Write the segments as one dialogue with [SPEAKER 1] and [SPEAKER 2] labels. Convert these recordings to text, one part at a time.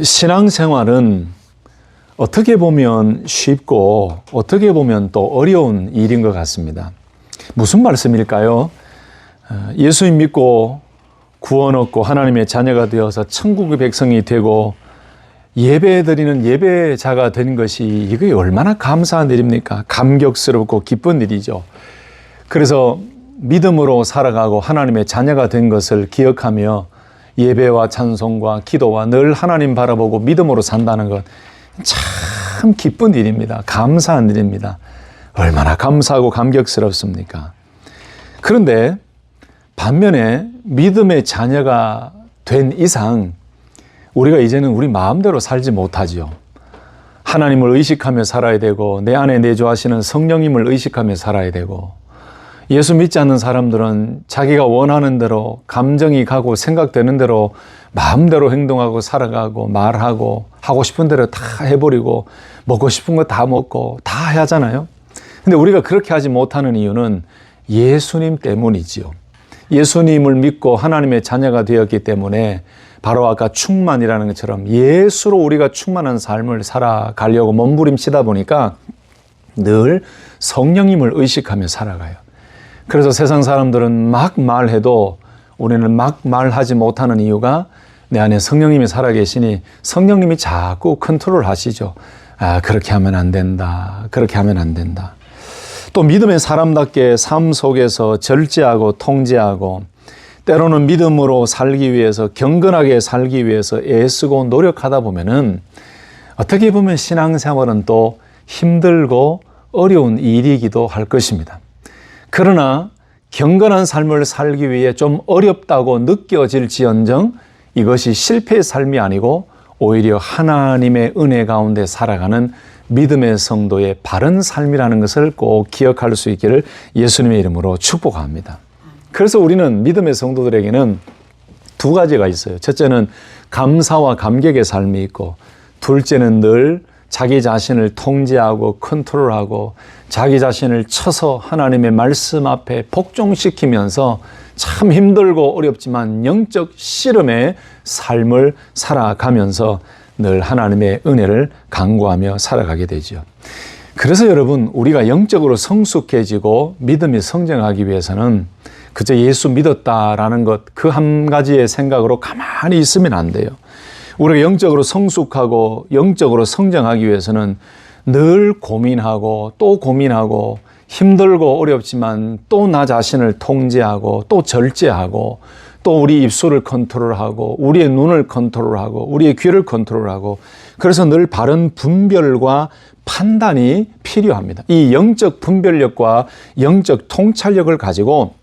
[SPEAKER 1] 신앙생활은 어떻게 보면 쉽고 어떻게 보면 또 어려운 일인 것 같습니다. 무슨 말씀일까요? 예수님 믿고 구원 얻고 하나님의 자녀가 되어서 천국의 백성이 되고 예배드리는 예배자가 된 것이 이게 얼마나 감사한 일입니까? 감격스럽고 기쁜 일이죠. 그래서 믿음으로 살아가고 하나님의 자녀가 된 것을 기억하며 예배와 찬송과 기도와 늘 하나님 바라보고 믿음으로 산다는 것 참 기쁜 일입니다. 감사한 일입니다. 얼마나 감사하고 감격스럽습니까? 그런데 반면에 믿음의 자녀가 된 이상 우리가 이제는 우리 마음대로 살지 못하지요. 하나님을 의식하며 살아야 되고 내 안에 내주하시는 성령님을 의식하며 살아야 되고 예수 믿지 않는 사람들은 자기가 원하는 대로 감정이 가고 생각되는 대로 마음대로 행동하고 살아가고 말하고 하고 싶은 대로 다 해버리고 먹고 싶은 거 다 먹고 다 하잖아요. 근데 우리가 그렇게 하지 못하는 이유는 예수님 때문이지요. 예수님을 믿고 하나님의 자녀가 되었기 때문에 바로 아까 충만이라는 것처럼 예수로 우리가 충만한 삶을 살아가려고 몸부림치다 보니까 늘 성령님을 의식하며 살아가요. 그래서 세상 사람들은 막 말해도 우리는 막 말하지 못하는 이유가 내 안에 성령님이 살아계시니 성령님이 자꾸 컨트롤 하시죠. 그렇게 하면 안 된다. 그렇게 하면 안 된다. 또 믿음의 사람답게 삶 속에서 절제하고 통제하고 때로는 믿음으로 살기 위해서 경건하게 살기 위해서 애쓰고 노력하다 보면은 어떻게 보면 신앙생활은 또 힘들고 어려운 일이기도 할 것입니다. 그러나 경건한 삶을 살기 위해 좀 어렵다고 느껴질지언정 이것이 실패의 삶이 아니고 오히려 하나님의 은혜 가운데 살아가는 믿음의 성도의 바른 삶이라는 것을 꼭 기억할 수 있기를 예수님의 이름으로 축복합니다. 그래서 우리는 믿음의 성도들에게는 두 가지가 있어요. 첫째는 감사와 감격의 삶이 있고 둘째는 늘 자기 자신을 통제하고 컨트롤하고 자기 자신을 쳐서 하나님의 말씀 앞에 복종시키면서 참 힘들고 어렵지만 영적 씨름의 삶을 살아가면서 늘 하나님의 은혜를 간구하며 살아가게 되죠. 그래서 여러분 우리가 영적으로 성숙해지고 믿음이 성장하기 위해서는 그저 예수 믿었다라는 것 그 한 가지의 생각으로 가만히 있으면 안 돼요. 우리가 영적으로 성숙하고 영적으로 성장하기 위해서는 늘 고민하고 또 고민하고 힘들고 어렵지만 또 나 자신을 통제하고 또 절제하고 또 우리 입술을 컨트롤하고 우리의 눈을 컨트롤하고 우리의 귀를 컨트롤하고 그래서 늘 바른 분별과 판단이 필요합니다. 이 영적 분별력과 영적 통찰력을 가지고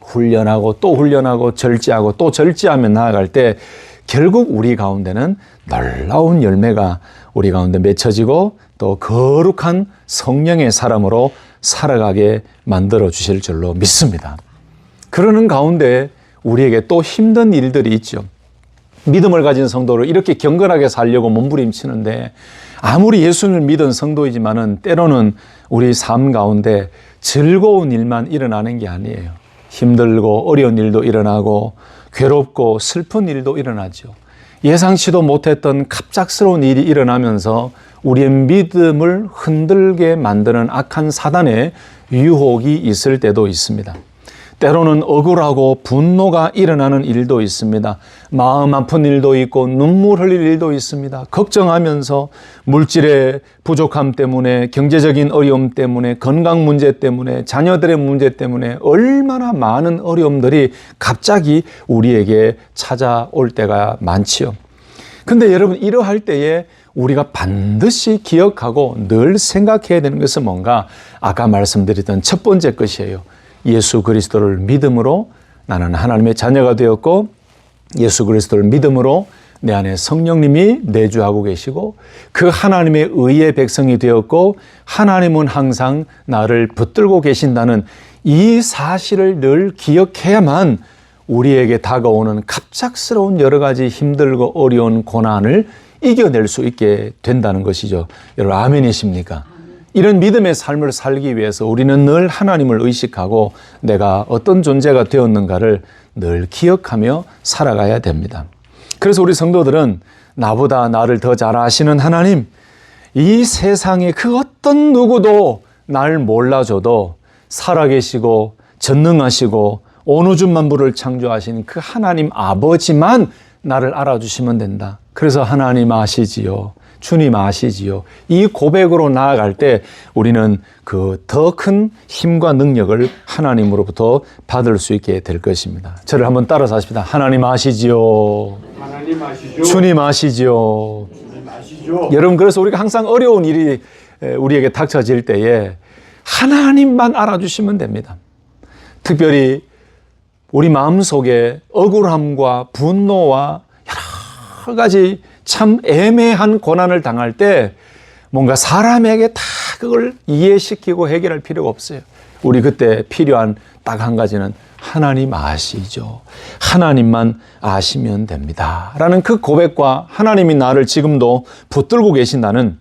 [SPEAKER 1] 훈련하고 또 훈련하고 절제하고 또 절제하며 나아갈 때 결국 우리 가운데는 놀라운 열매가 우리 가운데 맺혀지고 또 거룩한 성령의 사람으로 살아가게 만들어 주실 줄로 믿습니다. 그러는 가운데 우리에게 또 힘든 일들이 있죠. 믿음을 가진 성도를 이렇게 경건하게 살려고 몸부림치는데 아무리 예수님을 믿은 성도이지만은 때로는 우리 삶 가운데 즐거운 일만 일어나는 게 아니에요. 힘들고 어려운 일도 일어나고 괴롭고 슬픈 일도 일어나죠. 예상치도 못했던 갑작스러운 일이 일어나면서 우리의 믿음을 흔들게 만드는 악한 사단의 유혹이 있을 때도 있습니다. 때로는 억울하고 분노가 일어나는 일도 있습니다. 마음 아픈 일도 있고 눈물 흘릴 일도 있습니다. 걱정하면서 물질의 부족함 때문에 경제적인 어려움 때문에 건강 문제 때문에 자녀들의 문제 때문에 얼마나 많은 어려움들이 갑자기 우리에게 찾아올 때가 많지요. 근데 여러분 이러할 때에 우리가 반드시 기억하고 늘 생각해야 되는 것은 뭔가 아까 말씀드렸던 첫 번째 것이에요. 예수 그리스도를 믿음으로 나는 하나님의 자녀가 되었고 예수 그리스도를 믿음으로 내 안에 성령님이 내주하고 계시고 그 하나님의 의의 백성이 되었고 하나님은 항상 나를 붙들고 계신다는 이 사실을 늘 기억해야만 우리에게 다가오는 갑작스러운 여러 가지 힘들고 어려운 고난을 이겨낼 수 있게 된다는 것이죠. 여러분 아멘이십니까? 이런 믿음의 삶을 살기 위해서 우리는 늘 하나님을 의식하고 내가 어떤 존재가 되었는가를 늘 기억하며 살아가야 됩니다. 그래서 우리 성도들은 나보다 나를 더 잘 아시는 하나님, 이 세상에 그 어떤 누구도 날 몰라줘도 살아계시고 전능하시고 온 우주 만물을 창조하신 그 하나님 아버지만 나를 알아주시면 된다. 그래서 하나님 아시지요. 주님 아시지요. 이 고백으로 나아갈 때 우리는 그 더 큰 힘과 능력을 하나님으로부터 받을 수 있게 될 것입니다. 저를 한번 따라서 하십니다. 하나님 아시지요.
[SPEAKER 2] 하나님 아시죠?
[SPEAKER 1] 주님 아시지요.
[SPEAKER 2] 주님 아시죠?
[SPEAKER 1] 여러분, 그래서 우리가 항상 어려운 일이 우리에게 닥쳐질 때에 하나님만 알아주시면 됩니다. 특별히 우리 마음속에 억울함과 분노와 여러 가지 참 애매한 고난을 당할 때 뭔가 사람에게 다 그걸 이해시키고 해결할 필요가 없어요. 우리 그때 필요한 딱 한 가지는 하나님 아시죠. 하나님만 아시면 됩니다. 라는 그 고백과 하나님이 나를 지금도 붙들고 계신다는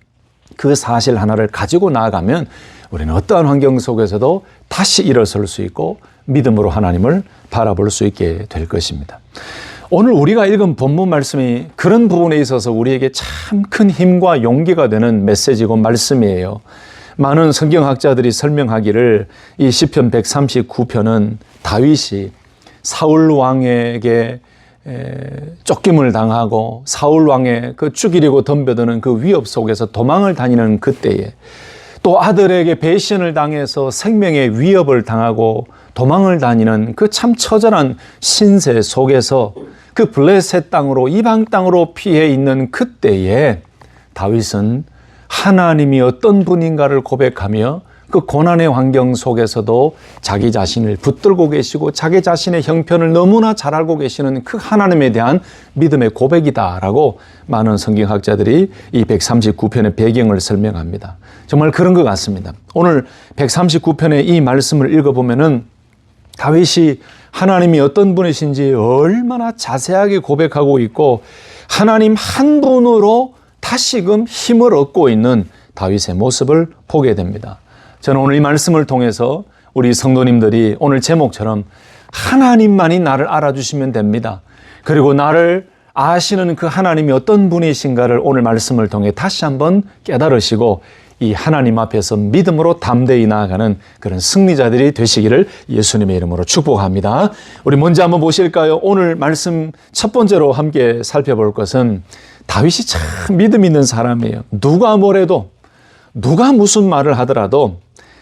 [SPEAKER 1] 그 사실 하나를 가지고 나아가면 우리는 어떠한 환경 속에서도 다시 일어설 수 있고 믿음으로 하나님을 바라볼 수 있게 될 것입니다. 오늘 우리가 읽은 본문 말씀이 그런 부분에 있어서 우리에게 참 큰 힘과 용기가 되는 메시지고 말씀이에요. 많은 성경학자들이 설명하기를 이 시편 139편은 다윗이 사울 왕에게 쫓김을 당하고 사울 왕의 그 죽이려고 덤벼드는 그 위협 속에서 도망을 다니는 그때에 또 아들에게 배신을 당해서 생명의 위협을 당하고 도망을 다니는 그 참 처절한 신세 속에서 그 블레셋 땅으로 이방 땅으로 피해 있는 그때에 다윗은 하나님이 어떤 분인가를 고백하며 그 고난의 환경 속에서도 자기 자신을 붙들고 계시고 자기 자신의 형편을 너무나 잘 알고 계시는 그 하나님에 대한 믿음의 고백이다라고 많은 성경학자들이 이 139편의 배경을 설명합니다. 정말 그런 것 같습니다. 오늘 139편의 이 말씀을 읽어보면은 다윗이 하나님이 어떤 분이신지 얼마나 자세하게 고백하고 있고 하나님 한 분으로 다시금 힘을 얻고 있는 다윗의 모습을 보게 됩니다. 저는 오늘 이 말씀을 통해서 우리 성도님들이 오늘 제목처럼 하나님만이 나를 알아주시면 됩니다. 그리고 나를 아시는 그 하나님이 어떤 분이신가를 오늘 말씀을 통해 다시 한번 깨달으시고 이 하나님 앞에서 믿음으로 담대히 나아가는 그런 승리자들이 되시기를 예수님의 이름으로 축복합니다. 우리 먼저 한번 보실까요? 오늘 말씀 첫 번째로 함께 살펴볼 것은 다윗이 참 믿음 있는 사람이에요. 누가 뭐래도 누가 무슨 말을 하더라도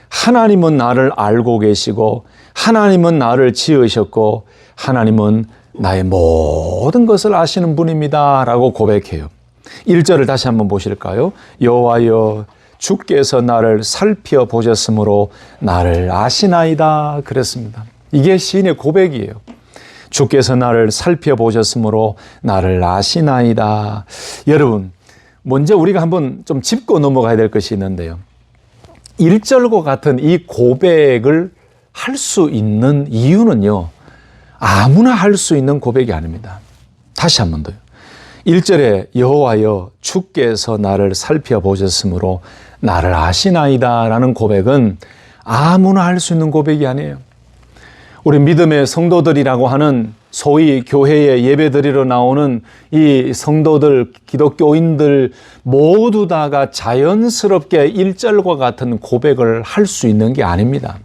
[SPEAKER 1] 하나님은 나를 알고 계시고 하나님은 나를 지으셨고 하나님은 나의 모든 것을 아시는 분입니다 라고 고백해요. 1절을 다시 한번 보실까요? 여호와여 주께서 나를 살펴보셨으므로 나를 아시나이다 그랬습니다. 이게 시인의 고백이에요. 주께서 나를 살펴보셨으므로 나를 아시나이다. 여러분, 먼저 우리가 한번 좀 짚고 넘어가야 될 것이 있는데요. 1절과 같은 이 고백을 할 수 있는 이유는요, 아무나 할 수 있는 고백이 아닙니다. 다시 한 번 더요. 1절에 여호와여 주께서 나를 살펴보셨으므로 나를 아시나이다 라는 고백은 아무나 할 수 있는 고백이 아니에요. 우리 믿음의 성도들이라고 하는 소위 교회에 예배드리러 나오는 이 성도들, 기독교인들 모두 다가 자연스럽게 1절과 같은 고백을 할 수 있는 게 아닙니다.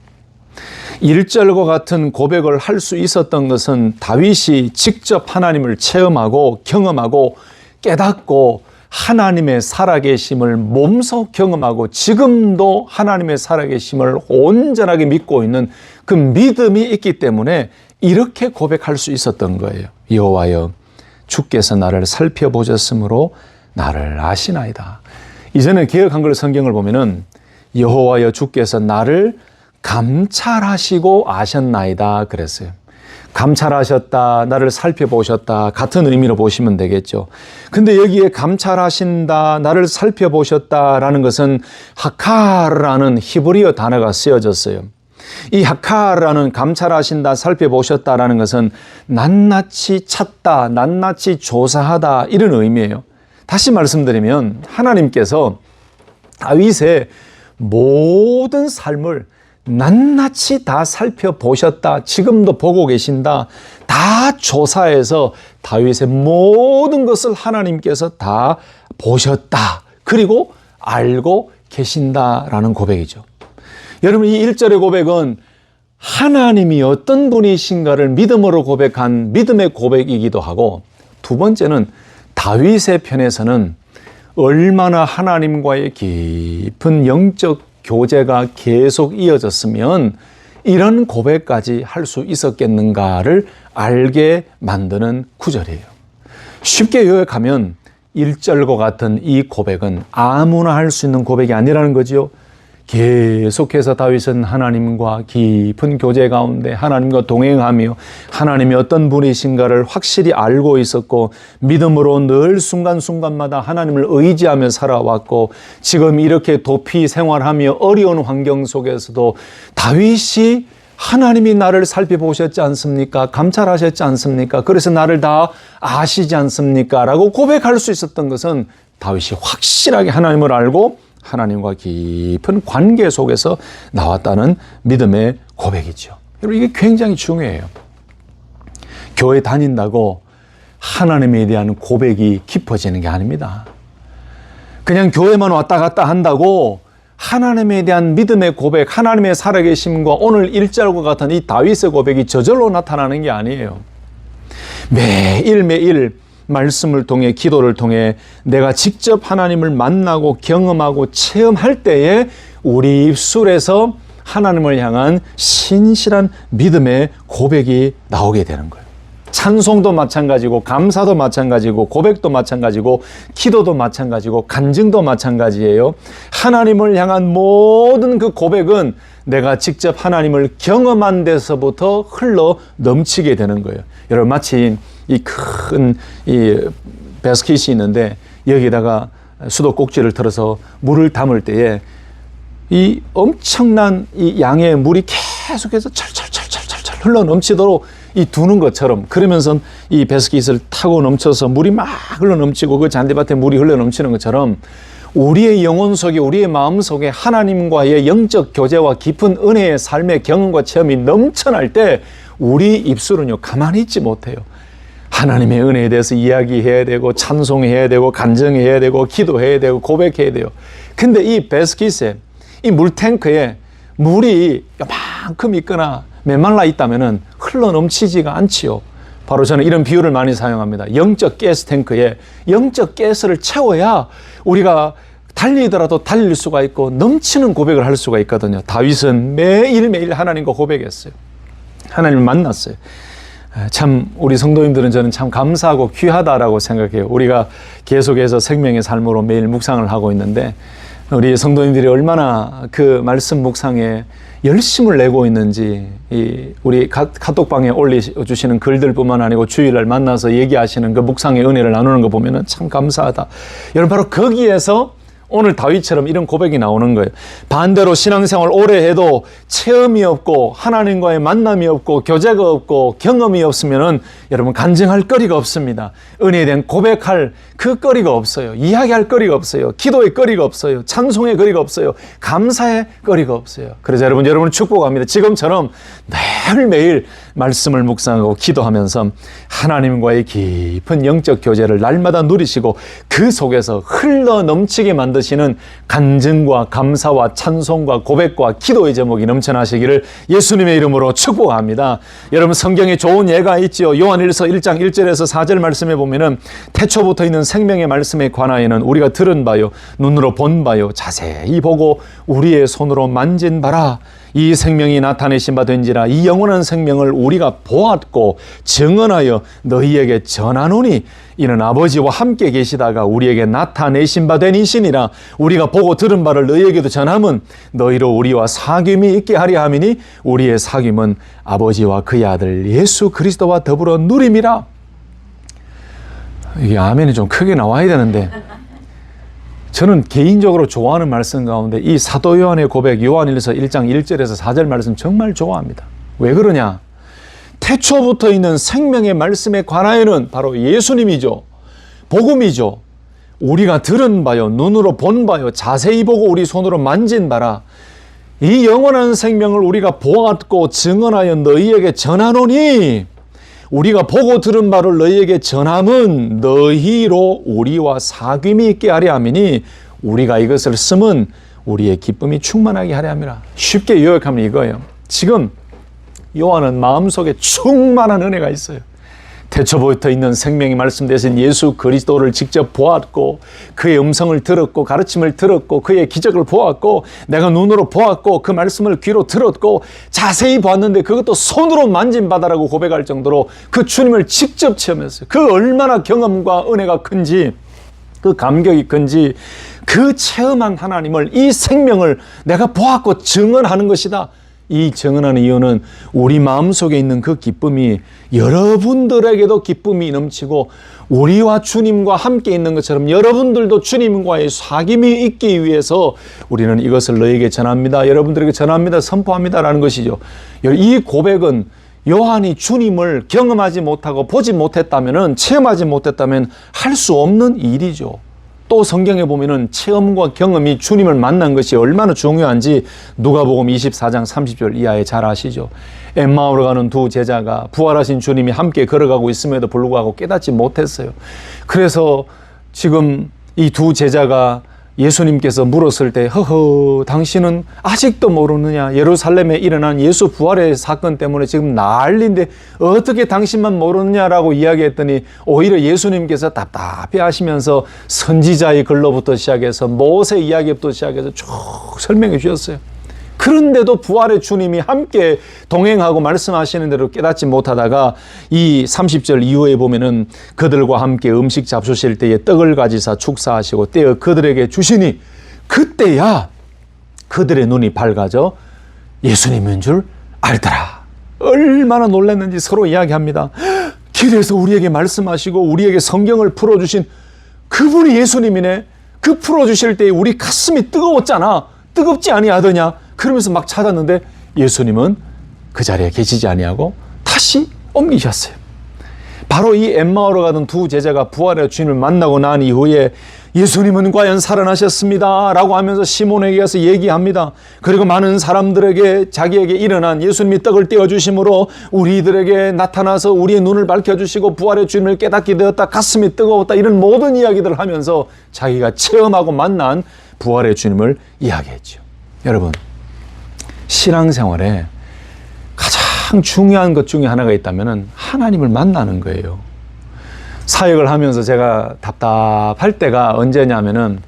[SPEAKER 1] 1절과 같은 고백을 할 수 있었던 것은 다윗이 직접 하나님을 체험하고 경험하고 깨닫고 하나님의 살아계심을 몸소 경험하고 지금도 하나님의 살아계심을 온전하게 믿고 있는 그 믿음이 있기 때문에 이렇게 고백할 수 있었던 거예요. 여호와여 주께서 나를 살펴보셨으므로 나를 아시나이다. 이전에 개역 한글 성경을 보면은 여호와여 주께서 나를 감찰하시고 아셨나이다 그랬어요. 감찰하셨다, 나를 살펴보셨다 같은 의미로 보시면 되겠죠. 근데 여기에 감찰하신다, 나를 살펴보셨다라는 것은 하카르라는 히브리어 단어가 쓰여졌어요. 이 하카르라는 감찰하신다, 살펴보셨다라는 것은 낱낱이 찾다, 낱낱이 조사하다 이런 의미예요. 다시 말씀드리면 하나님께서 다윗의 모든 삶을 낱낱이 다 살펴보셨다. 지금도 보고 계신다. 다 조사해서 다윗의 모든 것을 하나님께서 다 보셨다. 그리고 알고 계신다라는 고백이죠. 여러분, 이 1절의 고백은 하나님이 어떤 분이신가를 믿음으로 고백한 믿음의 고백이기도 하고, 두 번째는 다윗의 편에서는 얼마나 하나님과의 깊은 영적 교제가 계속 이어졌으면 이런 고백까지 할 수 있었겠는가를 알게 만드는 구절이에요. 쉽게 요약하면 1절과 같은 이 고백은 아무나 할 수 있는 고백이 아니라는 거지요. 계속해서 다윗은 하나님과 깊은 교제 가운데 하나님과 동행하며 하나님이 어떤 분이신가를 확실히 알고 있었고, 믿음으로 늘 순간순간마다 하나님을 의지하며 살아왔고, 지금 이렇게 도피 생활하며 어려운 환경 속에서도 다윗이 하나님이 나를 살펴보셨지 않습니까? 감찰하셨지 않습니까? 그래서 나를 다 아시지 않습니까? 라고 고백할 수 있었던 것은 다윗이 확실하게 하나님을 알고 하나님과 깊은 관계 속에서 나왔다는 믿음의 고백이죠. 여러분, 이게 굉장히 중요해요. 교회 다닌다고 하나님에 대한 고백이 깊어지는 게 아닙니다. 그냥 교회만 왔다 갔다 한다고 하나님에 대한 믿음의 고백, 하나님의 살아계심과 오늘 1절과 같은 이 다윗의 고백이 저절로 나타나는 게 아니에요. 매일매일 말씀을 통해, 기도를 통해 내가 직접 하나님을 만나고 경험하고 체험할 때에 우리 입술에서 하나님을 향한 신실한 믿음의 고백이 나오게 되는 거예요. 찬송도 마찬가지고, 감사도 마찬가지고, 고백도 마찬가지고, 기도도 마찬가지고, 간증도 마찬가지예요. 하나님을 향한 모든 그 고백은 내가 직접 하나님을 경험한 데서부터 흘러 넘치게 되는 거예요. 여러분, 마치 이 큰 배스킷이 있는데 여기다가 수도꼭지를 틀어서 물을 담을 때에 이 엄청난 이 양의 물이 계속해서 철철철철철 흘러 넘치도록 이 두는 것처럼, 그러면서 이 배스킷을 타고 넘쳐서 물이 막 흘러 넘치고 그 잔디밭에 물이 흘러 넘치는 것처럼 우리의 영혼 속에, 우리의 마음 속에 하나님과의 영적 교제와 깊은 은혜의 삶의 경험과 체험이 넘쳐날 때 우리 입술은요, 가만히 있지 못해요. 하나님의 은혜에 대해서 이야기해야 되고, 찬송해야 되고, 간증해야 되고, 기도해야 되고, 고백해야 돼요. 근데 이 배스킷에, 이 물탱크에 물이 요만큼 있거나 메말라 있다면은 흘러 넘치지가 않지요. 바로 저는 이런 비유를 많이 사용합니다. 영적 가스 탱크에 영적 가스를 채워야 우리가 달리더라도 달릴 수가 있고 넘치는 고백을 할 수가 있거든요. 다윗은 매일매일 하나님과 고백했어요. 하나님을 만났어요. 참 우리 성도님들은 저는 참 감사하고 귀하다라고 생각해요. 우리가 계속해서 생명의 삶으로 매일 묵상을 하고 있는데 우리 성도님들이 얼마나 그 말씀 묵상에 열심을 내고 있는지, 우리 카톡방에 올려주시는 글들뿐만 아니고 주일날 만나서 얘기하시는 그 묵상의 은혜를 나누는 거 보면은 참 감사하다. 여러분, 바로 거기에서 오늘 다윗처럼 이런 고백이 나오는 거예요. 반대로 신앙생활 오래 해도 체험이 없고 하나님과의 만남이 없고 교제가 없고 경험이 없으면은 여러분 간증할 거리가 없습니다. 은혜에 대한 고백할 그 거리가 없어요. 이야기할 거리가 없어요. 기도의 거리가 없어요. 찬송의 거리가 없어요. 감사의 거리가 없어요. 그래서 여러분을 축복합니다. 지금처럼 매일매일 말씀을 묵상하고 기도하면서 하나님과의 깊은 영적 교제를 날마다 누리시고 그 속에서 흘러 넘치게 만드시는 간증과 감사와 찬송과 고백과 기도의 제목이 넘쳐나시기를 예수님의 이름으로 축복합니다. 여러분, 성경에 좋은 예가 있지요. 요한일서 1장 1절에서 4절 말씀에 보면은 태초부터 있는 생명의 말씀에 관하여는 우리가 들은 바요, 눈으로 본 바요, 자세히 보고 우리의 손으로 만진 바라. 이 생명이 나타내신 바 된지라. 이 영원한 생명을 우리가 보았고 증언하여 너희에게 전하노니 이는 아버지와 함께 계시다가 우리에게 나타내신 바 된 이시니라. 우리가 보고 들은 바를 너희에게도 전함은 너희로 우리와 사귐이 있게 하려 함이니 우리의 사귐은 아버지와 그의 아들 예수 그리스도와 더불어 누림이라. 이게 아멘이 좀 크게 나와야 되는데 저는 개인적으로 좋아하는 말씀 가운데 이 사도 요한의 고백, 요한일서 1장 1절에서 4절 말씀 정말 좋아합니다. 왜 그러냐? 태초부터 있는 생명의 말씀에 관하여는 바로 예수님이죠. 복음이죠. 우리가 들은 바요, 눈으로 본 바요, 자세히 보고 우리 손으로 만진 바라. 이 영원한 생명을 우리가 보았고 증언하여 너희에게 전하노니 우리가 보고 들은 바를 너희에게 전함은 너희로 우리와 사귐이 있게 하려 함이니 우리가 이것을 쓰면 우리의 기쁨이 충만하게 하려 함이라. 쉽게 요약하면 이거예요. 지금 요한은 마음속에 충만한 은혜가 있어요. 태초부터 있는 생명이 말씀되신 예수 그리스도를 직접 보았고 그의 음성을 들었고 가르침을 들었고 그의 기적을 보았고 내가 눈으로 보았고 그 말씀을 귀로 들었고 자세히 보았는데 그것도 손으로 만진 바다라고 고백할 정도로 그 주님을 직접 체험했어요. 그 얼마나 경험과 은혜가 큰지 그 감격이 큰지 그 체험한 하나님을 이 생명을 내가 보았고 증언하는 것이다. 이 증언하는 이유는 우리 마음속에 있는 그 기쁨이 여러분들에게도 기쁨이 넘치고 우리와 주님과 함께 있는 것처럼 여러분들도 주님과의 사귐이 있기 위해서 우리는 이것을 너에게 전합니다. 여러분들에게 전합니다. 선포합니다라는 것이죠. 이 고백은 요한이 주님을 경험하지 못하고 보지 못했다면 체험하지 못했다면 할 수 없는 일이죠. 또 성경에 보면은 체험과 경험이 주님을 만난 것이 얼마나 중요한지 누가복음 24장 30절 이하에 잘 아시죠. 엠마오로 가는 두 제자가 부활하신 주님이 함께 걸어가고 있음에도 불구하고 깨닫지 못했어요. 그래서 지금 이 두 제자가 예수님께서 물었을 때 허허 당신은 아직도 모르느냐, 예루살렘에 일어난 예수 부활의 사건 때문에 지금 난리인데 어떻게 당신만 모르느냐라고 이야기했더니 오히려 예수님께서 답답해 하시면서 선지자의 글로부터 시작해서 모세 이야기부터 시작해서 쭉 설명해 주셨어요. 그런데도 부활의 주님이 함께 동행하고 말씀하시는 대로 깨닫지 못하다가 이 30절 이후에 보면은 그들과 함께 음식 잡수실 때에 떡을 가지사 축사하시고 떼어 그들에게 주시니 그때야 그들의 눈이 밝아져 예수님인 줄 알더라. 얼마나 놀랐는지 서로 이야기합니다. 길에서 우리에게 말씀하시고 우리에게 성경을 풀어주신 그분이 예수님이네. 그 풀어주실 때에 우리 가슴이 뜨거웠잖아. 뜨겁지 아니하더냐. 그러면서 막 찾았는데 예수님은 그 자리에 계시지 아니하고 다시 옮기셨어요. 바로 이 엠마오로 가던 두 제자가 부활의 주님을 만나고 난 이후에 예수님은 과연 살아나셨습니다 라고 하면서 시몬에게 가서 얘기합니다. 그리고 많은 사람들에게 자기에게 일어난 예수님이 떡을 떼어주심으로 우리들에게 나타나서 우리의 눈을 밝혀주시고 부활의 주님을 깨닫게 되었다, 가슴이 뜨거웠다, 이런 모든 이야기들을 하면서 자기가 체험하고 만난 부활의 주님을 이야기했죠. 여러분, 신앙생활에 가장 중요한 것 중에 하나가 있다면 하나님을 만나는 거예요. 사역을 하면서 제가 답답할 때가 언제냐면은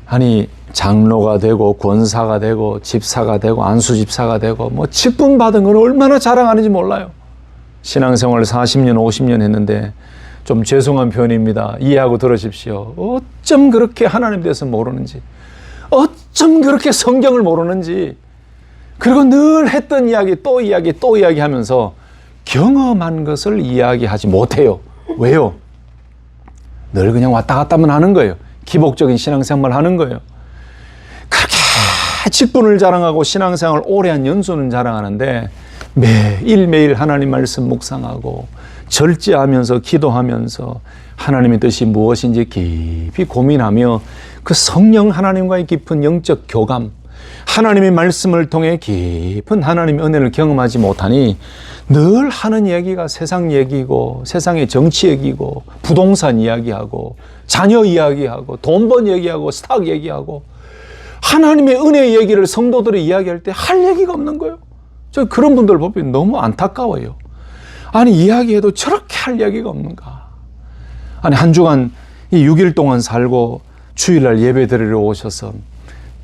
[SPEAKER 1] 아니 장로가 되고 권사가 되고 집사가 되고 안수집사가 되고 뭐 직분 받은 건 얼마나 자랑하는지 몰라요. 신앙생활을 40년 50년 했는데 좀 죄송한 표현입니다. 이해하고 들으십시오. 어쩜 그렇게 하나님 대해서 모르는지, 어쩜 그렇게 성경을 모르는지, 그리고 늘 했던 이야기 또 이야기 또 이야기 하면서 경험한 것을 이야기하지 못해요. 왜요? 늘 그냥 왔다 갔다만 하는 거예요. 기복적인 신앙생활 하는 거예요. 그렇게 직분을 자랑하고 신앙생활 오래 한 연수는 자랑하는데 매일매일 하나님 말씀 묵상하고 절제하면서 기도하면서 하나님의 뜻이 무엇인지 깊이 고민하며 그 성령 하나님과의 깊은 영적 교감, 하나님의 말씀을 통해 깊은 하나님의 은혜를 경험하지 못하니 늘 하는 얘기가 세상 얘기고 세상의 정치 얘기고 부동산 이야기하고 자녀 이야기하고 돈 번 얘기하고 스탁 얘기하고 하나님의 은혜 얘기를 성도들이 이야기할 때 할 얘기가 없는 거예요. 저 그런 분들 보면 너무 안타까워요. 아니 이야기해도 저렇게 할 얘기가 없는가. 아니 한 주간 이 6일 동안 살고 주일날 예배 드리러 오셔서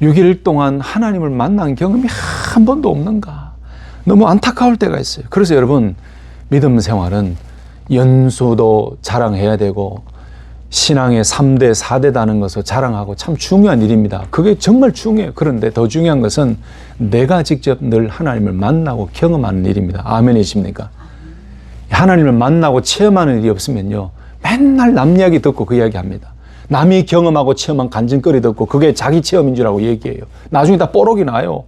[SPEAKER 1] 6일 동안 하나님을 만난 경험이 한 번도 없는가. 너무 안타까울 때가 있어요. 그래서 여러분, 믿음 생활은 연수도 자랑해야 되고 신앙의 3대, 4대다는 것을 자랑하고 참 중요한 일입니다. 그게 정말 중요해요. 그런데 더 중요한 것은 내가 직접 늘 하나님을 만나고 경험하는 일입니다. 아멘이십니까? 하나님을 만나고 체험하는 일이 없으면요, 맨날 남 이야기 듣고 그 이야기 합니다. 남이 경험하고 체험한 간증거리 듣고 그게 자기 체험인 줄 알고 얘기해요. 나중에 다 뽀록이 나요.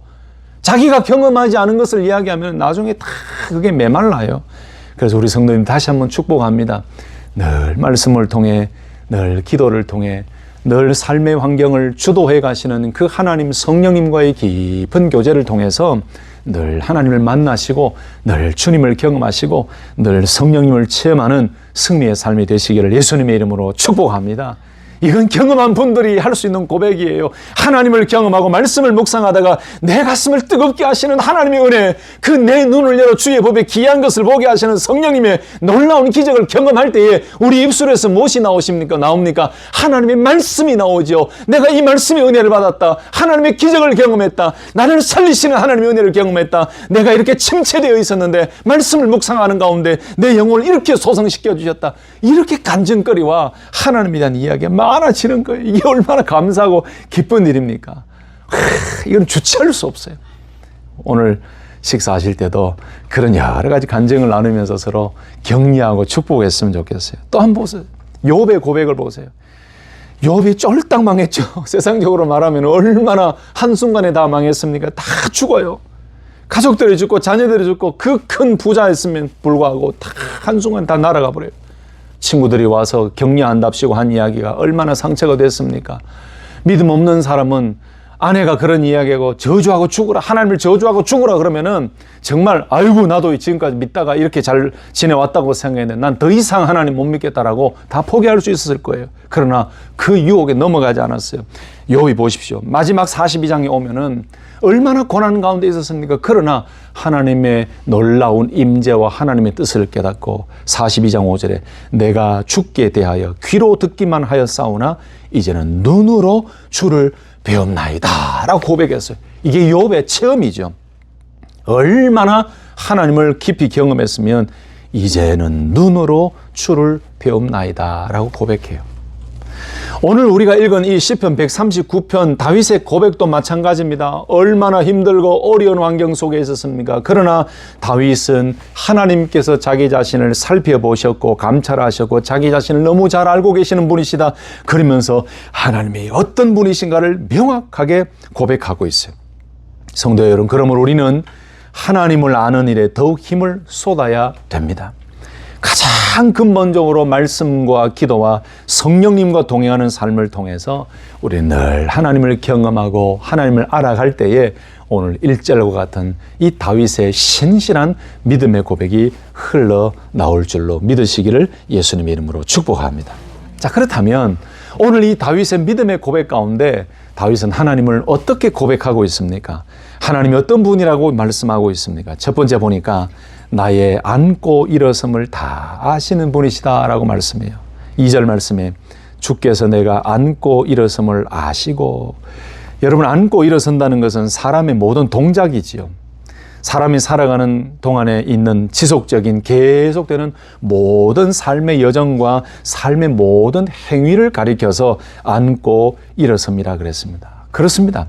[SPEAKER 1] 자기가 경험하지 않은 것을 이야기하면 나중에 다 그게 메말라요. 그래서 우리 성도님 다시 한번 축복합니다. 늘 말씀을 통해, 늘 기도를 통해, 늘 삶의 환경을 주도해 가시는 그 하나님 성령님과의 깊은 교제를 통해서 늘 하나님을 만나시고 늘 주님을 경험하시고 늘 성령님을 체험하는 승리의 삶이 되시기를 예수님의 이름으로 축복합니다. 이건 경험한 분들이 할 수 있는 고백이에요. 하나님을 경험하고 말씀을 묵상하다가 내 가슴을 뜨겁게 하시는 하나님의 은혜, 그 내 눈을 열어 주의 법에 귀한 것을 보게 하시는 성령님의 놀라운 기적을 경험할 때에 우리 입술에서 무엇이 나옵니까? 하나님의 말씀이 나오죠. 내가 이 말씀의 은혜를 받았다. 하나님의 기적을 경험했다. 나를 살리시는 하나님의 은혜를 경험했다. 내가 이렇게 침체되어 있었는데 말씀을 묵상하는 가운데 내 영혼을 이렇게 소성시켜 주셨다. 이렇게 간증거리와 하나님에 대한 이야기가 많아지는 거예요. 이게 얼마나 감사하고 기쁜 일입니까? 이건 주체할 수 없어요. 오늘 식사하실 때도 그런 여러 가지 간증을 나누면서 서로 격려하고 축복했으면 좋겠어요. 또 한 번 보세요. 욥의 고백을 보세요. 욥이 쫄딱 망했죠. 세상적으로 말하면 얼마나 한순간에 다 망했습니까? 다 죽어요. 가족들이 죽고 자녀들이 죽고 그 큰 부자였으면 불구하고 다 한순간 다 날아가 버려요. 친구들이 와서 격려한답시고 한 이야기가 얼마나 상처가 됐습니까? 믿음 없는 사람은 아내가 그런 이야기하고 저주하고 죽으라, 하나님을 저주하고 죽으라 그러면은 정말 아이고 나도 지금까지 믿다가 이렇게 잘 지내왔다고 생각했는데 난 더 이상 하나님 못 믿겠다라고 다 포기할 수 있었을 거예요. 그러나 그 유혹에 넘어가지 않았어요. 욥이 보십시오. 마지막 42장에 오면은 얼마나 고난 가운데 있었습니까? 그러나 하나님의 놀라운 임재와 하나님의 뜻을 깨닫고 42장 5절에 내가 주께 대하여 귀로 듣기만 하였사오나 이제는 눈으로 주를 배웠나이다 라고 고백했어요. 이게 욥의 체험이죠. 얼마나 하나님을 깊이 경험했으면 이제는 눈으로 주를 배웠나이다 라고 고백해요. 오늘 우리가 읽은 이 시편 139편 다윗의 고백도 마찬가지입니다. 얼마나 힘들고 어려운 환경 속에 있었습니까? 그러나 다윗은 하나님께서 자기 자신을 살펴보셨고 감찰하셨고 자기 자신을 너무 잘 알고 계시는 분이시다. 그러면서 하나님이 어떤 분이신가를 명확하게 고백하고 있어요. 성도 여러분, 그러므로 우리는 하나님을 아는 일에 더욱 힘을 쏟아야 됩니다. 가장 근본적으로 말씀과 기도와 성령님과 동행하는 삶을 통해서 우리는 늘 하나님을 경험하고 하나님을 알아갈 때에 오늘 1절과 같은 이 다윗의 신실한 믿음의 고백이 흘러나올 줄로 믿으시기를 예수님의 이름으로 축복합니다. 자, 그렇다면 오늘 이 다윗의 믿음의 고백 가운데 다윗은 하나님을 어떻게 고백하고 있습니까? 하나님이 어떤 분이라고 말씀하고 있습니까? 첫 번째 보니까 나의 앉고 일어섬을 다 아시는 분이시다라고 말씀해요. 2절 말씀에 주께서 내가 앉고 일어섬을 아시고, 여러분 앉고 일어선다는 것은 사람의 모든 동작이지요. 사람이 살아가는 동안에 있는 지속적인 계속되는 모든 삶의 여정과 삶의 모든 행위를 가리켜서 앉고 일어섬이라 그랬습니다. 그렇습니다.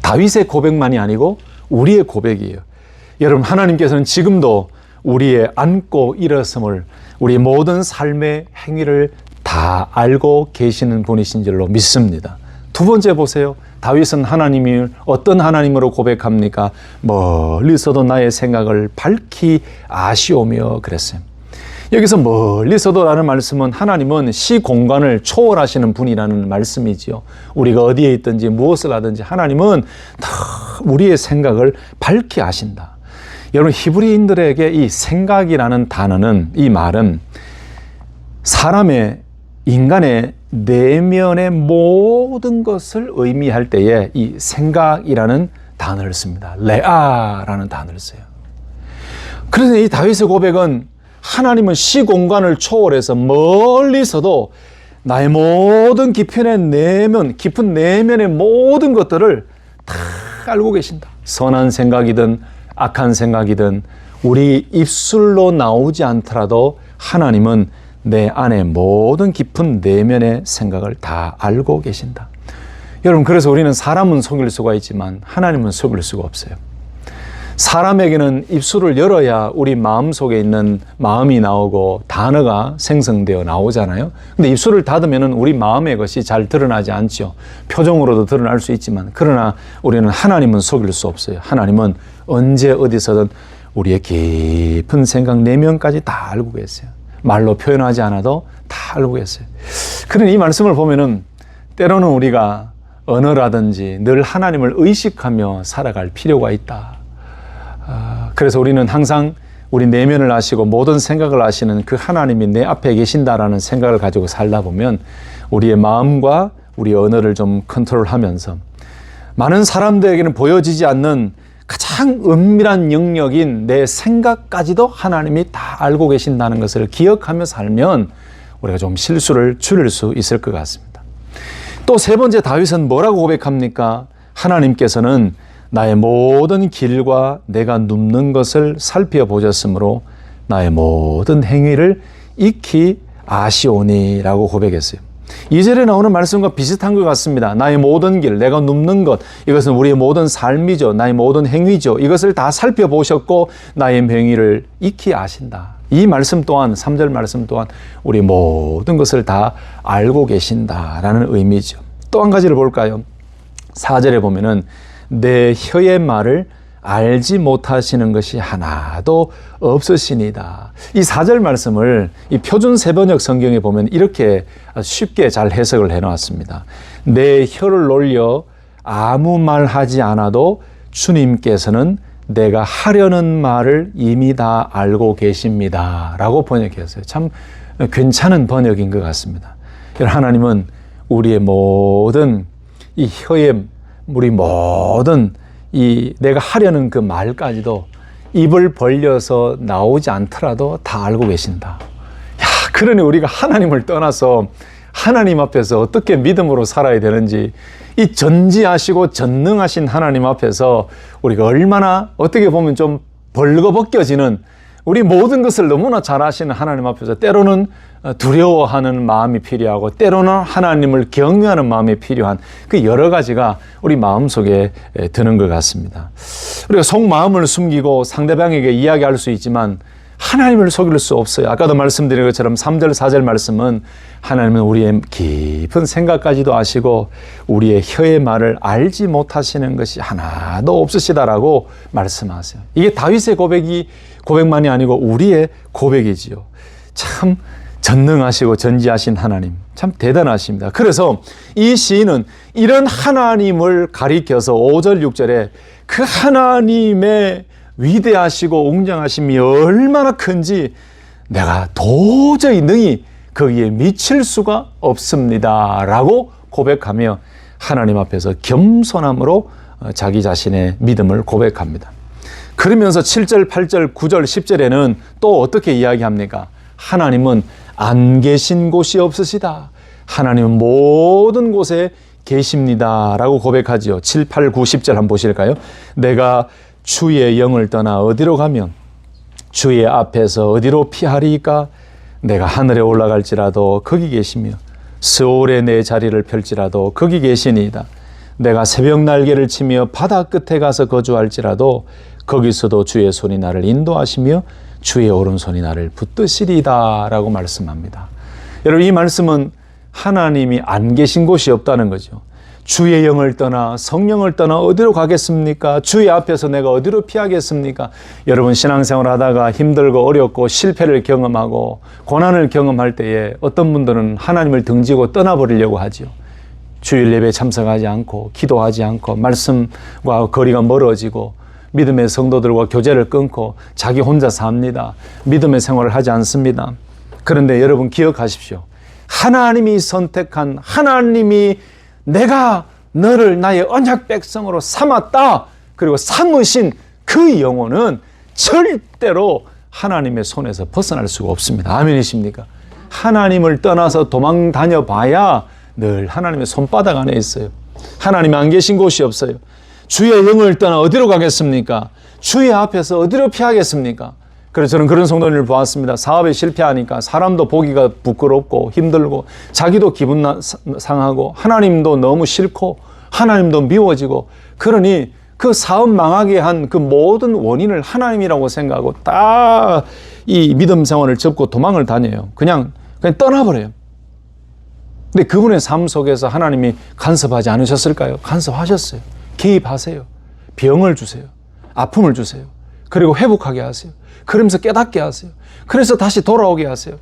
[SPEAKER 1] 다윗의 고백만이 아니고 우리의 고백이에요. 여러분, 하나님께서는 지금도 우리의 앉고 일어섬을, 우리의 모든 삶의 행위를 다 알고 계시는 분이신 줄로 믿습니다. 두 번째 보세요. 다윗은 하나님을 어떤 하나님으로 고백합니까? 멀리서도 나의 생각을 밝히 아시오며 그랬어요. 여기서 멀리서도라는 말씀은 하나님은 시공간을 초월하시는 분이라는 말씀이지요. 우리가 어디에 있든지 무엇을 하든지 하나님은 다 우리의 생각을 밝히 아신다. 여러분, 히브리인들에게 이 생각이라는 단어는, 이 말은 사람의, 인간의 내면의 모든 것을 의미할 때에 이 생각이라는 단어를 씁니다. 레아라는 단어를 써요. 그래서 이 다윗의 고백은 하나님은 시공간을 초월해서 멀리서도 나의 모든 깊은 내면의 모든 것들을 다 알고 계신다. 선한 생각이든 악한 생각이든 우리 입술로 나오지 않더라도 하나님은 내 안에 모든 깊은 내면의 생각을 다 알고 계신다. 여러분, 그래서 우리는 사람은 속일 수가 있지만 하나님은 속일 수가 없어요. 사람에게는 입술을 열어야 우리 마음속에 있는 마음이 나오고 단어가 생성되어 나오잖아요. 근데 입술을 닫으면 우리 마음의 것이 잘 드러나지 않죠. 표정으로도 드러날 수 있지만, 그러나 우리는 하나님은 속일 수 없어요. 하나님은 언제 어디서든 우리의 깊은 생각 내면까지 다 알고 계세요. 말로 표현하지 않아도 다 알고 계세요. 그런 이 말씀을 보면은 때로는 우리가 언어라든지 늘 하나님을 의식하며 살아갈 필요가 있다. 그래서 우리는 항상 우리 내면을 아시고 모든 생각을 아시는 그 하나님이 내 앞에 계신다라는 생각을 가지고 살다 보면 우리의 마음과 우리 언어를 좀 컨트롤하면서 많은 사람들에게는 보여지지 않는 가장 은밀한 영역인 내 생각까지도 하나님이 다 알고 계신다는 것을 기억하며 살면 우리가 좀 실수를 줄일 수 있을 것 같습니다. 또 세 번째, 다윗은 뭐라고 고백합니까? 하나님께서는 나의 모든 길과 내가 눕는 것을 살펴보셨으므로 나의 모든 행위를 익히 아시오니라고 고백했어요. 2절에 나오는 말씀과 비슷한 것 같습니다. 나의 모든 길, 내가 눕는 것, 이것은 우리의 모든 삶이죠. 나의 모든 행위죠. 이것을 다 살펴보셨고 나의 행위를 익히 아신다. 이 말씀 또한, 3절 말씀 또한 우리 모든 것을 다 알고 계신다라는 의미죠. 또 한 가지를 볼까요? 4절에 보면은 내 혀의 말을 알지 못하시는 것이 하나도 없으시니다. 이 4절 말씀을 이 표준 세번역 성경에 보면 이렇게 쉽게 잘 해석을 해놨습니다. 내 혀를 놀려 아무 말 하지 않아도 주님께서는 내가 하려는 말을 이미 다 알고 계십니다. 라고 번역했어요. 참 괜찮은 번역인 것 같습니다. 하나님은 우리의 모든 이 혀의 우리 모든 이 내가 하려는 그 말까지도 입을 벌려서 나오지 않더라도 다 알고 계신다. 야, 그러니 우리가 하나님을 떠나서 하나님 앞에서 어떻게 믿음으로 살아야 되는지, 이 전지하시고 전능하신 하나님 앞에서 우리가 얼마나 어떻게 보면 좀 벌거벗겨지는, 우리 모든 것을 너무나 잘 아시는 하나님 앞에서 때로는 두려워하는 마음이 필요하고 때로는 하나님을 경외하는 마음이 필요한 그 여러 가지가 우리 마음속에 드는 것 같습니다. 우리가 속마음을 숨기고 상대방에게 이야기할 수 있지만 하나님을 속일 수 없어요. 아까도 말씀드린 것처럼 3절 4절 말씀은 하나님은 우리의 깊은 생각까지도 아시고 우리의 혀의 말을 알지 못하시는 것이 하나도 없으시다라고 말씀하세요. 이게 다윗의 고백만이 아니고 우리의 고백이지요. 참 전능하시고 전지하신 하나님, 참 대단하십니다. 그래서 이 시인은 이런 하나님을 가리켜서 5절 6절에 그 하나님의 위대하시고 웅장하심이 얼마나 큰지 내가 도저히 능히 거기에 미칠 수가 없습니다 라고 고백하며 하나님 앞에서 겸손함으로 자기 자신의 믿음을 고백합니다. 그러면서 7절, 8절, 9절, 10절에는 또 어떻게 이야기합니까? 하나님은 안 계신 곳이 없으시다. 하나님은 모든 곳에 계십니다 라고 고백하지요. 7, 8, 9, 10절 한번 보실까요? 내가 주의 영을 떠나 어디로 가면 주의 앞에서 어디로 피하리까? 내가 하늘에 올라갈지라도 거기 계시며 스올에 내 자리를 펼지라도 거기 계시니이다. 내가 새벽 날개를 치며 바다 끝에 가서 거주할지라도 거기서도 주의 손이 나를 인도하시며 주의 오른손이 나를 붙드시리다 라고 말씀합니다. 여러분, 이 말씀은 하나님이 안 계신 곳이 없다는 거죠. 주의 영을 떠나 성령을 떠나 어디로 가겠습니까? 주의 앞에서 내가 어디로 피하겠습니까? 여러분, 신앙생활 하다가 힘들고 어렵고 실패를 경험하고 고난을 경험할 때에 어떤 분들은 하나님을 등지고 떠나버리려고 하죠. 주일 예배에 참석하지 않고 기도하지 않고 말씀과 거리가 멀어지고 믿음의 성도들과 교제를 끊고 자기 혼자 삽니다. 믿음의 생활을 하지 않습니다. 그런데 여러분 기억하십시오. 하나님이 선택한, 하나님이 내가 너를 나의 언약 백성으로 삼았다, 그리고 삼으신 그 영혼은 절대로 하나님의 손에서 벗어날 수가 없습니다. 아멘이십니까? 하나님을 떠나서 도망 다녀봐야 늘 하나님의 손바닥 안에 있어요. 하나님이 안 계신 곳이 없어요. 주의 영을 떠나 어디로 가겠습니까? 주의 앞에서 어디로 피하겠습니까? 그래서 저는 그런 성도님을 보았습니다. 사업에 실패하니까 사람도 보기가 부끄럽고 힘들고 자기도 기분 상하고 하나님도 너무 싫고 하나님도 미워지고, 그러니 그 사업 망하게 한 그 모든 원인을 하나님이라고 생각하고 딱 이 믿음 생활을 접고 도망을 다녀요. 그냥 떠나버려요. 근데 그분의 삶 속에서 하나님이 간섭하지 않으셨을까요? 간섭하셨어요. 개입하세요. 병을 주세요. 아픔을 주세요. 그리고 회복하게 하세요. 그러면서 깨닫게 하세요. 그래서 다시 돌아오게 하세요.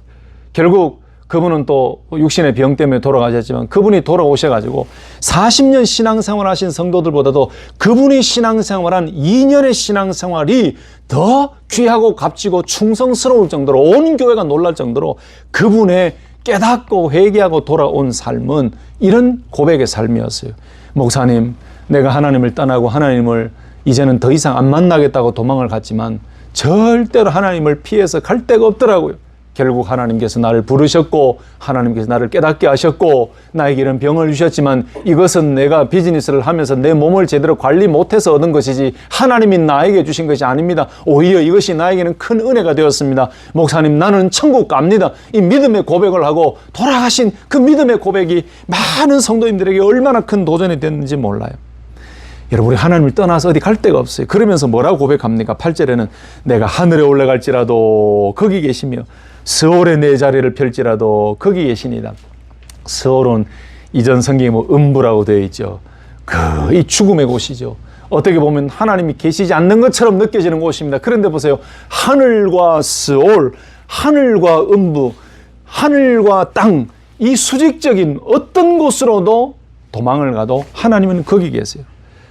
[SPEAKER 1] 결국 그분은 또 육신의 병 때문에 돌아가셨지만 그분이 돌아오셔가지고 40년 신앙생활 하신 성도들보다도 그분이 신앙생활한 2년의 신앙생활이 더 귀하고 값지고 충성스러울 정도로 온 교회가 놀랄 정도로 그분의 깨닫고 회개하고 돌아온 삶은 이런 고백의 삶이었어요. 목사님, 내가 하나님을 떠나고 하나님을 이제는 더 이상 안 만나겠다고 도망을 갔지만 절대로 하나님을 피해서 갈 데가 없더라고요. 결국 하나님께서 나를 부르셨고 하나님께서 나를 깨닫게 하셨고 나에게 이런 병을 주셨지만 이것은 내가 비즈니스를 하면서 내 몸을 제대로 관리 못해서 얻은 것이지 하나님이 나에게 주신 것이 아닙니다. 오히려 이것이 나에게는 큰 은혜가 되었습니다. 목사님, 나는 천국 갑니다. 이 믿음의 고백을 하고 돌아가신 그 믿음의 고백이 많은 성도님들에게 얼마나 큰 도전이 됐는지 몰라요. 여러분, 우리 하나님을 떠나서 어디 갈 데가 없어요. 그러면서 뭐라고 고백합니까? 8절에는 내가 하늘에 올라갈지라도 거기 계시며 스올에 내 자리를 펼지라도 거기 계시니다. 스올은 이전 성경에 음부라고 되어 있죠. 이 죽음의 곳이죠. 어떻게 보면 하나님이 계시지 않는 것처럼 느껴지는 곳입니다. 그런데 보세요. 하늘과 스올, 하늘과 음부, 하늘과 땅, 이 수직적인 어떤 곳으로도 도망을 가도 하나님은 거기 계세요.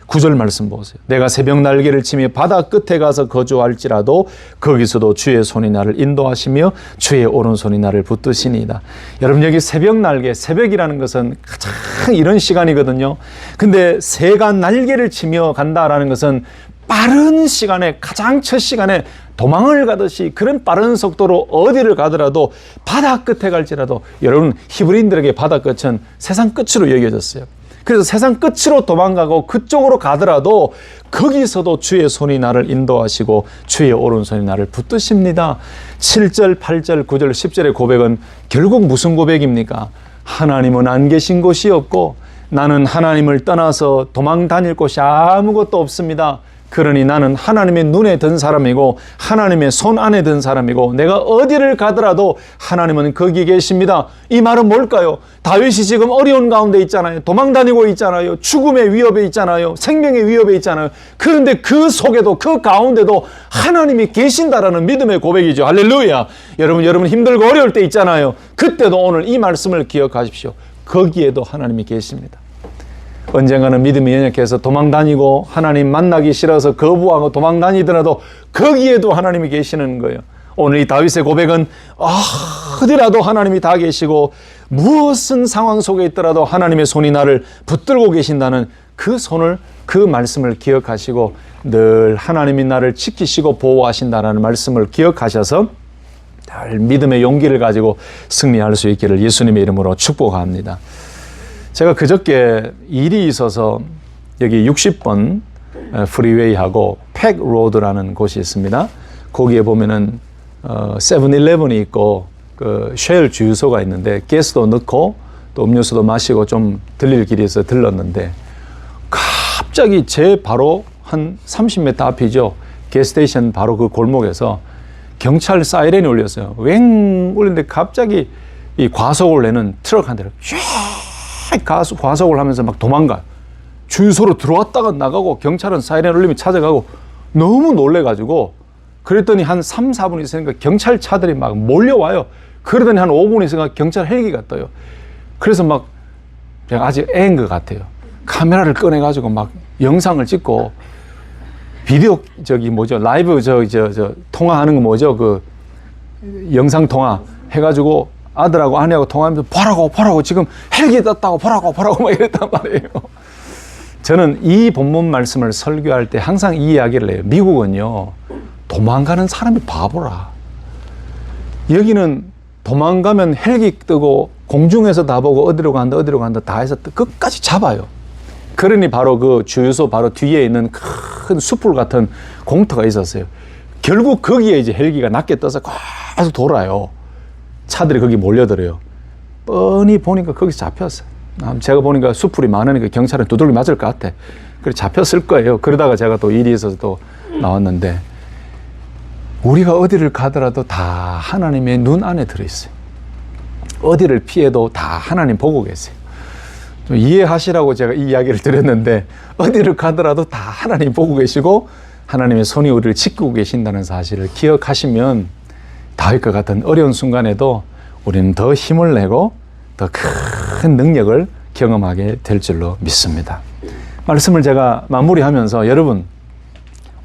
[SPEAKER 1] 9절 말씀 보세요. 내가 새벽 날개를 치며 바다 끝에 가서 거주할지라도 거기서도 주의 손이 나를 인도하시며 주의 오른손이 나를 붙드시니이다. 여러분, 여기 새벽 날개, 새벽이라는 것은 가장 이런 시간이거든요. 근데 새가 날개를 치며 간다라는 것은 빠른 시간에, 가장 첫 시간에 도망을 가듯이 그런 빠른 속도로 어디를 가더라도 바다 끝에 갈지라도, 여러분, 히브리인들에게 바다 끝은 세상 끝으로 여겨졌어요. 그래서 세상 끝으로 도망가고 그쪽으로 가더라도 거기서도 주의 손이 나를 인도하시고 주의 오른손이 나를 붙드십니다. 7절, 8절, 9절, 10절의 고백은 결국 무슨 고백입니까? 하나님은 안 계신 곳이 없고 나는 하나님을 떠나서 도망 다닐 곳이 아무것도 없습니다. 그러니 나는 하나님의 눈에 든 사람이고 하나님의 손 안에 든 사람이고 내가 어디를 가더라도 하나님은 거기 계십니다. 이 말은 뭘까요? 다윗이 지금 어려운 가운데 있잖아요. 도망 다니고 있잖아요. 죽음의 위협에 있잖아요. 생명의 위협에 있잖아요. 그런데 그 속에도, 그 가운데도 하나님이 계신다라는 믿음의 고백이죠. 할렐루야. 여러분 힘들고 어려울 때 있잖아요. 그때도 오늘 이 말씀을 기억하십시오. 거기에도 하나님이 계십니다. 언젠가는 믿음이 연약해서 도망 다니고 하나님 만나기 싫어서 거부하고 도망 다니더라도 거기에도 하나님이 계시는 거예요. 오늘 이 다윗의 고백은 어디라도 하나님이 다 계시고 무엇은 상황 속에 있더라도 하나님의 손이 나를 붙들고 계신다는 그 손을, 그 말씀을 기억하시고 늘 하나님이 나를 지키시고 보호하신다는 말씀을 기억하셔서 늘 믿음의 용기를 가지고 승리할 수 있기를 예수님의 이름으로 축복합니다. 제가 그저께 일이 있어서 여기 60번 프리웨이하고 팩로드라는 곳이 있습니다. 거기에 보면은 세븐일레븐이 있고 그 쉘 주유소가 있는데 가스도 넣고 또 음료수도 마시고 좀 들릴 길이 있어서 들렀는데 갑자기 제 바로 한 30m 앞이죠. 가스스테이션 바로 그 골목에서 경찰 사이렌이 울렸어요. 웽 울리는데 갑자기 이 과속을 내는 트럭 한 대를 과속을 하면서 막 도망가요. 주유소로 들어왔다가 나가고 경찰은 사이렌 울리면 찾아가고 너무 놀래가지고 그랬더니 한 3, 4분 있으니까 경찰 차들이 막 몰려와요. 그러더니 한 5분 있으니까 경찰 헬기가 떠요. 그래서 막 제가 아직 애인 것 같아요. 카메라를 꺼내가지고 막 영상을 찍고 비디오 라이브 통화하는 거 뭐죠? 그 영상 통화 해가지고 아들하고 아내하고 통화하면서 보라고 지금 헬기 떴다고 보라고 막 이랬단 말이에요. 저는 이 본문 말씀을 설교할 때 항상 이 이야기를 해요. 미국은요, 도망가는 사람이 바보라. 여기는 도망가면 헬기 뜨고 공중에서 다 보고 어디로 간다 다 해서 끝까지 잡아요. 그러니 바로 그 주유소 바로 뒤에 있는 큰 숯불 같은 공터가 있었어요. 결국 거기에 이제 헬기가 낮게 떠서 계속 돌아요. 차들이 거기 몰려들어요. 뻔히 보니까 거기서 잡혔어요. 제가 보니까 숯불이 많으니까 경찰은 두들겨 맞을 것 같아. 그래 잡혔을 거예요. 그러다가 제가 또 일이 있어서 또 나왔는데 우리가 어디를 가더라도 다 하나님의 눈 안에 들어있어요. 어디를 피해도 다 하나님 보고 계세요. 좀 이해하시라고 제가 이 이야기를 드렸는데 어디를 가더라도 다 하나님 보고 계시고 하나님의 손이 우리를 지키고 계신다는 사실을 기억하시면 다윗과 같은 어려운 순간에도 우리는 더 힘을 내고 더 큰 능력을 경험하게 될 줄로 믿습니다. 말씀을 제가 마무리하면서 여러분,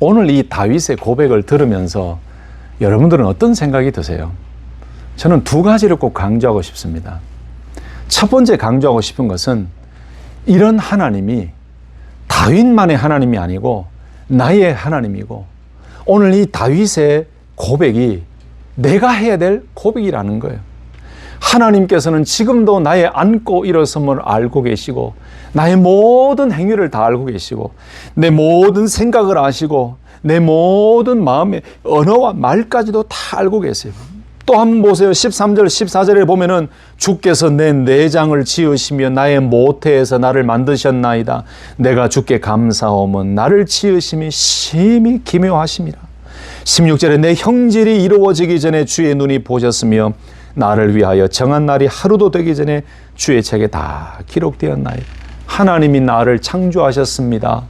[SPEAKER 1] 오늘 이 다윗의 고백을 들으면서 여러분들은 어떤 생각이 드세요? 저는 두 가지를 꼭 강조하고 싶습니다. 첫 번째 강조하고 싶은 것은 이런 하나님이 다윗만의 하나님이 아니고 나의 하나님이고, 오늘 이 다윗의 고백이 내가 해야 될 고백이라는 거예요. 하나님께서는 지금도 나의 앉고 일어섬을 알고 계시고, 나의 모든 행위를 다 알고 계시고, 내 모든 생각을 아시고, 내 모든 마음의 언어와 말까지도 다 알고 계세요. 또 한번 보세요. 13절 14절에 보면은 주께서 내 내장을 지으시며 나의 모태에서 나를 만드셨나이다. 내가 주께 감사하오면 나를 지으심이 심히 기묘하심이라. 16절에 내 형질이 이루어지기 전에 주의 눈이 보셨으며 나를 위하여 정한 날이 하루도 되기 전에 주의 책에 다 기록되었나이다. 하나님이 나를 창조하셨습니다.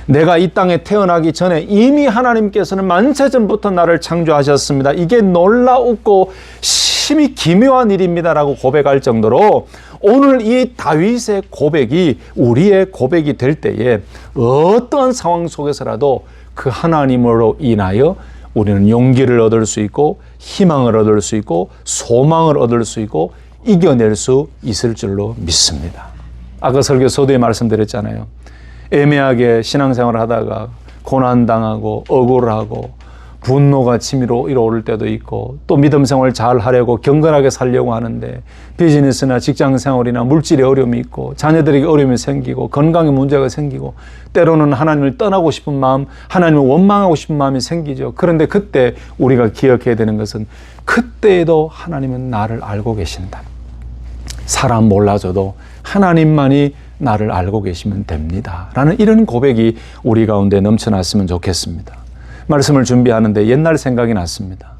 [SPEAKER 1] 내가 이 땅에 태어나기 전에 이미 하나님께서는 만세전부터 나를 창조하셨습니다. 이게 놀라웠고 심히 기묘한 일입니다라고 고백할 정도로, 오늘 이 다윗의 고백이 우리의 고백이 될 때에 어떠한 상황 속에서라도 그 하나님으로 인하여 우리는 용기를 얻을 수 있고 희망을 얻을 수 있고 소망을 얻을 수 있고 이겨낼 수 있을 줄로 믿습니다. 아까 설교 서두에 말씀드렸잖아요. 애매하게 신앙생활을 하다가 고난당하고 억울하고 분노가 치밀어 오를 때도 있고, 또 믿음 생활을 잘 하려고 경건하게 살려고 하는데 비즈니스나 직장 생활이나 물질의 어려움이 있고, 자녀들에게 어려움이 생기고, 건강에 문제가 생기고, 때로는 하나님을 떠나고 싶은 마음, 하나님을 원망하고 싶은 마음이 생기죠. 그런데 그때 우리가 기억해야 되는 것은, 그때에도 하나님은 나를 알고 계신다. 사람 몰라줘도 하나님만이 나를 알고 계시면 됩니다. 라는 이런 고백이 우리 가운데 넘쳐났으면 좋겠습니다. 말씀을 준비하는데 옛날 생각이 났습니다.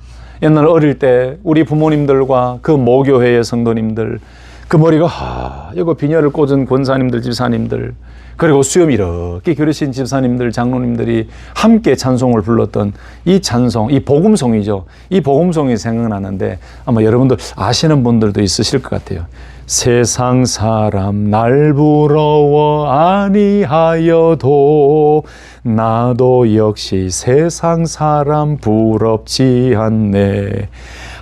[SPEAKER 1] 옛날 어릴 때 우리 부모님들과 그 모교회의 성도님들, 그 머리가 이거 비녀를 꽂은 권사님들, 집사님들, 그리고 수염 이렇게 기르신 집사님들, 장로님들이 함께 찬송을 불렀던 이 찬송, 이 복음송이죠. 이 복음송이 생각나는데 아마 여러분들 아시는 분들도 있으실 것 같아요. 세상 사람 날 부러워 아니하여도 나도 역시 세상 사람 부럽지 않네.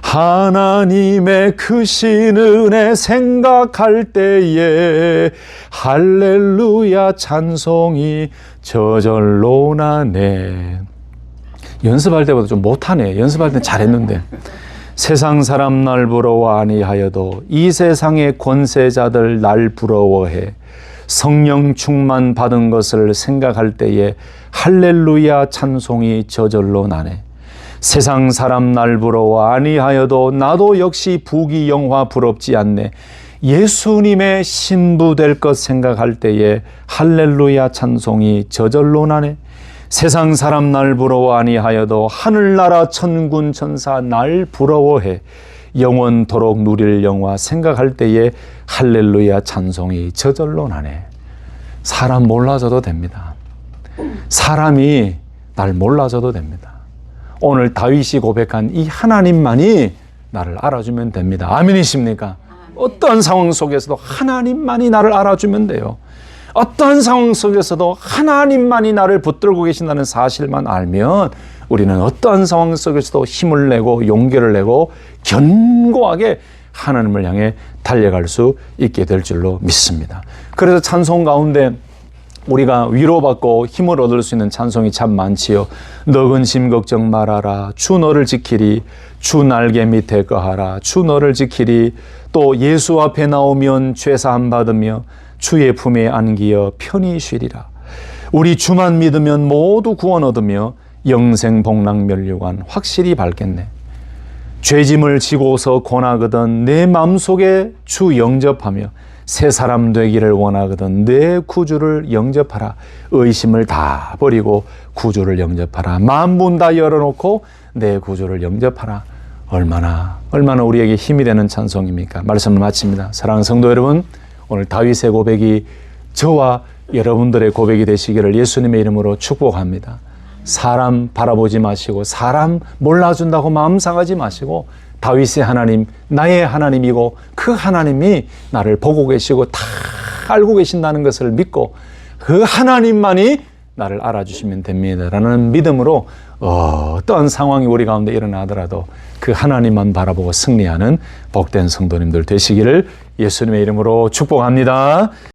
[SPEAKER 1] 하나님의 크신 은혜 생각할 때에 할렐루야 찬송이 저절로 나네. 연습할 때보다 좀 못하네. 연습할 땐 잘했는데. 세상 사람 날 부러워 아니하여도 이 세상의 권세자들 날 부러워해. 성령 충만 받은 것을 생각할 때에 할렐루야 찬송이 저절로 나네. 세상 사람 날 부러워 아니하여도 나도 역시 부귀영화 부럽지 않네. 예수님의 신부 될 것 생각할 때에 할렐루야 찬송이 저절로 나네. 세상 사람 날 부러워 아니하여도 하늘나라 천군 천사 날 부러워해. 영원토록 누릴 영화 생각할 때에 할렐루야 찬송이 저절로 나네. 사람 몰라줘도 됩니다. 사람이 날 몰라줘도 됩니다. 오늘 다윗이 고백한 이 하나님만이 나를 알아주면 됩니다. 아멘이십니까? 어떤 상황 속에서도 하나님만이 나를 알아주면 돼요. 어떤 상황 속에서도 하나님만이 나를 붙들고 계신다는 사실만 알면 우리는 어떠한 상황 속에서도 힘을 내고 용기를 내고 견고하게 하나님을 향해 달려갈 수 있게 될 줄로 믿습니다. 그래서 찬송 가운데 우리가 위로받고 힘을 얻을 수 있는 찬송이 참 많지요. 너근 짐 걱정 말아라. 주 너를 지키리. 주 날개 밑에 거하라. 주 너를 지키리. 또 예수 앞에 나오면 죄사함 받으며 주의 품에 안기어 편히 쉬리라. 우리 주만 믿으면 모두 구원 얻으며 영생 복락 면류관 확실히 밝겠네. 죄짐을 지고서 권하거든 내 마음속에 주 영접하며 새 사람 되기를 원하거든 내 구주를 영접하라. 의심을 다 버리고 구주를 영접하라. 만문 다 열어놓고 내 구주를 영접하라. 얼마나 우리에게 힘이 되는 찬송입니까? 말씀을 마칩니다. 사랑하는 성도 여러분, 오늘 다윗의 고백이 저와 여러분들의 고백이 되시기를 예수님의 이름으로 축복합니다. 사람 바라보지 마시고 사람 몰라준다고 마음 상하지 마시고 다윗의 하나님, 나의 하나님이고 그 하나님이 나를 보고 계시고 다 알고 계신다는 것을 믿고 그 하나님만이 나를 알아주시면 됩니다라는 믿음으로 어떠한 상황이 우리 가운데 일어나더라도 그 하나님만 바라보고 승리하는 복된 성도님들 되시기를 예수님의 이름으로 축복합니다.